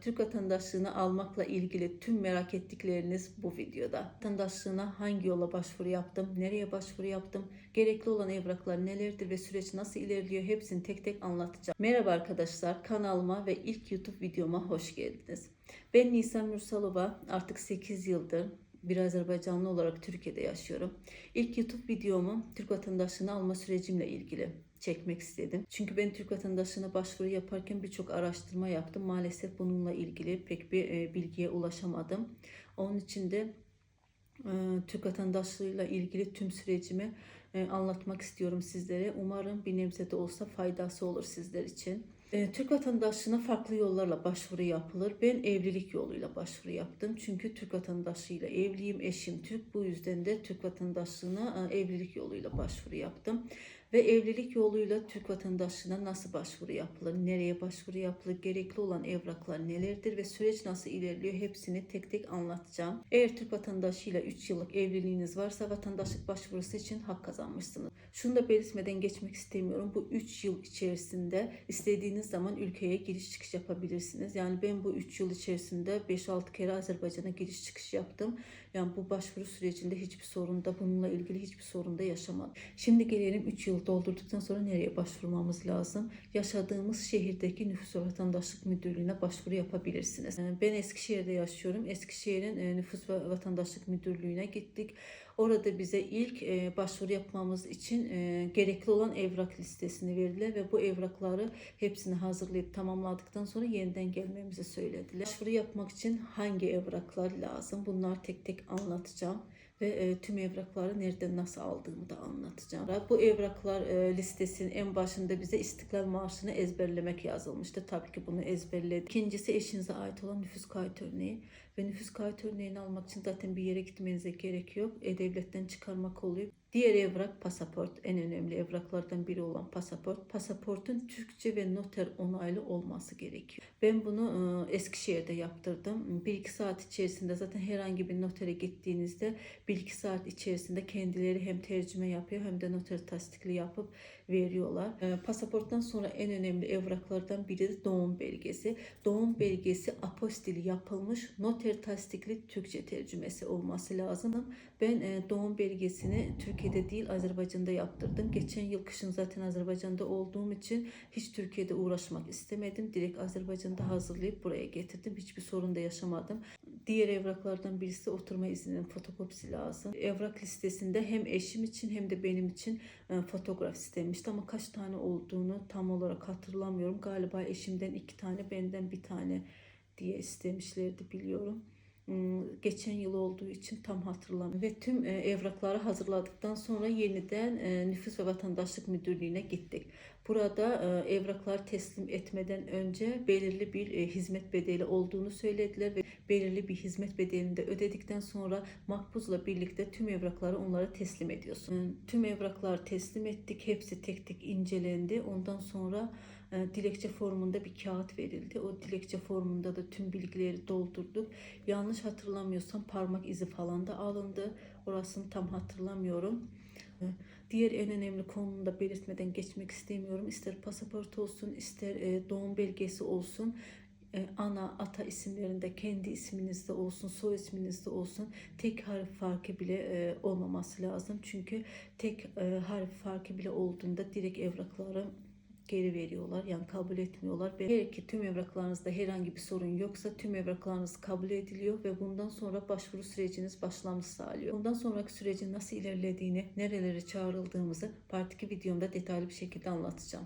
Türk vatandaşlığını almakla ilgili tüm merak ettikleriniz bu videoda. Vatandaşlığına hangi yola başvuru yaptım, nereye başvuru yaptım, gerekli olan evraklar nelerdir ve süreç nasıl ilerliyor hepsini tek tek anlatacağım. Merhaba arkadaşlar, kanalıma ve ilk YouTube videoma hoş geldiniz. Ben Nisan Mürsalova, artık 8 yıldır bir Azerbaycanlı olarak Türkiye'de yaşıyorum. İlk YouTube videomu Türk vatandaşlığını alma sürecimle ilgili çekmek istedim. Çünkü ben Türk vatandaşlığına başvuru yaparken birçok araştırma yaptım. Maalesef bununla ilgili pek bir bilgiye ulaşamadım. Onun için de Türk vatandaşlığıyla ilgili tüm sürecimi anlatmak istiyorum sizlere. Umarım bir nebze de olsa faydası olur sizler için. Türk vatandaşlığına farklı yollarla başvuru yapılır. Ben evlilik yoluyla başvuru yaptım. Çünkü Türk vatandaşlığıyla evliyim, eşim Türk. Bu yüzden de Türk vatandaşlığına evlilik yoluyla başvuru yaptım. Ve evlilik yoluyla Türk vatandaşlığına nasıl başvuru yapılır, nereye başvuru yapılır, gerekli olan evraklar nelerdir ve süreç nasıl ilerliyor hepsini tek tek anlatacağım. Eğer Türk vatandaşıyla 3 yıllık evliliğiniz varsa vatandaşlık başvurusu için hak kazanmışsınız. Şunu da belirtmeden geçmek istemiyorum. Bu 3 yıl içerisinde istediğiniz zaman ülkeye giriş çıkış yapabilirsiniz. Yani ben bu 3 yıl içerisinde 5-6 kere Azerbaycan'a giriş çıkış yaptım. Yani bu başvuru sürecinde hiçbir sorun da bununla ilgili hiçbir sorun da yaşamadım. Şimdi gelelim 3 yıl doldurduktan sonra nereye başvurmamız lazım? Yaşadığımız şehirdeki Nüfus ve Vatandaşlık Müdürlüğü'ne başvuru yapabilirsiniz. Ben Eskişehir'de yaşıyorum. Eskişehir'in Nüfus ve Vatandaşlık Müdürlüğü'ne gittik. Orada bize ilk başvuru yapmamız için gerekli olan evrak listesini verdiler ve bu evrakları hepsini hazırlayıp tamamladıktan sonra yeniden gelmemizi söylediler. Başvuru yapmak için hangi evraklar lazım? Bunlar tek tek anlatacağım ve tüm evrakları nereden nasıl aldığımı da anlatacağım. Bu evraklar listesinin en başında bize İstiklal Marşı'nı ezberlemek yazılmıştı. Tabii ki bunu ezberledik. İkincisi eşinize ait olan nüfus kayıt örneği ve nüfus kayıt örneğini almak için zaten bir yere gitmenize gerek yok. E-Devlet'ten çıkarmak oluyor. Diğer evrak pasaport. En önemli evraklardan biri olan pasaport. Pasaportun Türkçe ve noter onaylı olması gerekiyor. Ben bunu Eskişehir'de yaptırdım. 1-2 saat içerisinde zaten herhangi bir notere gittiğinizde 1-2 saat içerisinde kendileri hem tercüme yapıyor hem de noter tasdikli yapıp veriyorlar. Pasaporttan sonra en önemli evraklardan biri de doğum belgesi. Doğum belgesi apostili yapılmış noter tasdikli Türkçe tercümesi olması lazım. Ben doğum belgesini Türkiye'de değil Azerbaycan'da yaptırdım. Geçen yıl kışın zaten Azerbaycan'da olduğum için hiç Türkiye'de uğraşmak istemedim. Direkt Azerbaycan'da hazırlayıp buraya getirdim. Hiçbir sorun da yaşamadım. Diğer evraklardan birisi oturma izninin fotokopisi lazım. Evrak listesinde hem eşim için hem de benim için fotoğraf istemişti ama kaç tane olduğunu tam olarak hatırlamıyorum. Galiba eşimden 2 tane, benden 1 tane diye istemişlerdi biliyorum. Geçen yıl olduğu için tam hatırlamıyorum. Ve tüm evrakları hazırladıktan sonra yeniden Nüfus ve Vatandaşlık Müdürlüğü'ne gittik. Burada evraklar teslim etmeden önce belirli bir hizmet bedeli olduğunu söylediler ve belirli bir hizmet bedelini de ödedikten sonra makbuzla birlikte tüm evrakları onlara teslim ediyorsun. Tüm evraklar teslim ettik. Hepsi tek tek incelendi. Ondan sonra dilekçe formunda bir kağıt verildi. O dilekçe formunda da tüm bilgileri doldurduk. Yanlış hatırlamıyorsam parmak izi falan da alındı. Orasını tam hatırlamıyorum. Diğer en önemli konunu da belirtmeden geçmek istemiyorum. İster pasaport olsun, ister doğum belgesi olsun. Ana, ata isimlerinde kendi isminizde olsun, soy isminizde olsun tek harf farkı bile olmaması lazım. Çünkü tek harf farkı bile olduğunda direkt evrakları geri veriyorlar. Yani kabul etmiyorlar. Eğer ki tüm evraklarınızda herhangi bir sorun yoksa tüm evraklarınız kabul ediliyor ve bundan sonra başvuru süreciniz başlamış sağlıyor. Bundan sonraki sürecin nasıl ilerlediğini, nerelere çağrıldığımızı Part 2 videomda detaylı bir şekilde anlatacağım.